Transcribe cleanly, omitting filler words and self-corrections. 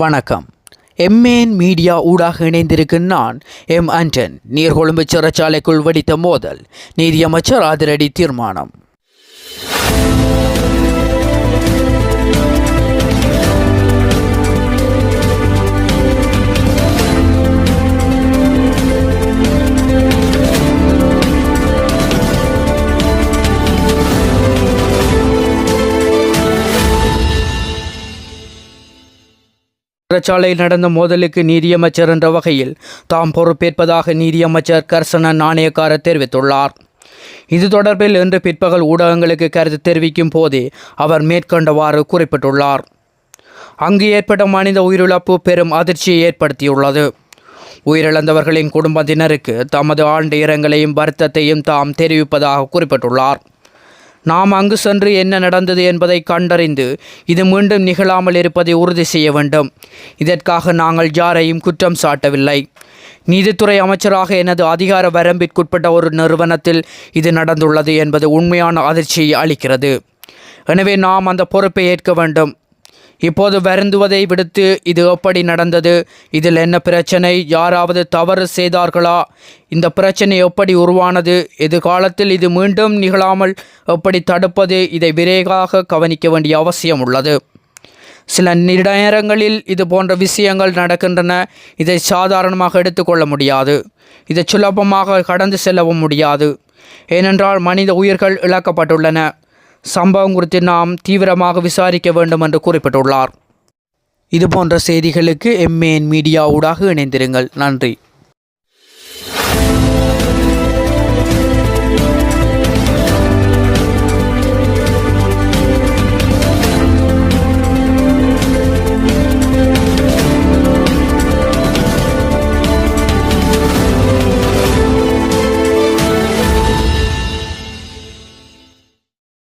வணக்கம். MAN media ஊடாக இணைந்திருக்கும் நான் ஆண்டன். நீர்கொழும்பு சிறைச்சாலைக்குள் வெடித்த மோதல், நீதியமைச்சர் அதிரடி தீர்மானம். சிறைச்சாலையில் நடந்த மோதலுக்கு நீதியமைச்சர் என்ற வகையில் தாம் பொறுப்பேற்பதாக நீதியமைச்சர் கர்சன நாணயக்கார தெரிவித்துள்ளார். இது தொடர்பில் இன்று பிற்பகல் ஊடகங்களுக்கு கருத்து தெரிவிக்கும் போதே அவர் மேற்கொண்டவாறு குறிப்பிட்டுள்ளார். அங்கு ஏற்பட்ட மனித உயிரிழப்பு பெரும் அதிர்ச்சியை ஏற்படுத்தியுள்ளது. உயிரிழந்தவர்களின் குடும்பத்தினருக்கு தமது ஆழ்ந்த இரங்கலையும் வருத்தத்தையும் தாம் தெரிவிப்பதாக குறிப்பிட்டுள்ளார். நாம் அங்கு சென்று என்ன நடந்தது என்பதை கண்டறிந்து இது மீண்டும் நிகழாமல் இருப்பதை உறுதி செய்ய வேண்டும். இதற்காக நாங்கள் யாரையும் குற்றம் சாட்டவில்லை. நீதித்துறை அமைச்சராக எனது அதிகார வரம்பிற்குட்பட்ட ஒரு நிறுவனத்தில் இது நடந்துள்ளது என்பது உண்மையான அதிர்ச்சியை அளிக்கிறது. எனவே நாம் அந்த பொறுப்பை ஏற்க வேண்டும். இப்போது வருந்துவதை விடுத்து இது எப்படி நடந்தது, இதில் என்ன பிரச்சனை, யாராவது தவறு செய்தார்களா, இந்த பிரச்சனை எப்படி உருவானது, எதிர்காலத்தில் இது மீண்டும் நிகழாமல் எப்படி தடுப்பது, இதை விரைவாக கவனிக்க வேண்டிய அவசியம் உள்ளது. சில நேரங்களில் இது போன்ற விஷயங்கள் நடக்கின்றன. இதை சாதாரணமாக எடுத்துக்கொள்ள முடியாது. இதை சுலபமாக கடந்து செல்லவும் முடியாது. ஏனென்றால் மனித உயிர்கள் இழக்கப்பட்டுள்ளன. சம்பவம் குறித்து நாம் தீவிரமாக விசாரிக்க வேண்டும் என்று குறிப்பிட்டுள்ளார். இதுபோன்ற செய்திகளுக்கு எம்ஏஎன் மீடியா ஊடாக இணைந்திருங்கள். நன்றி.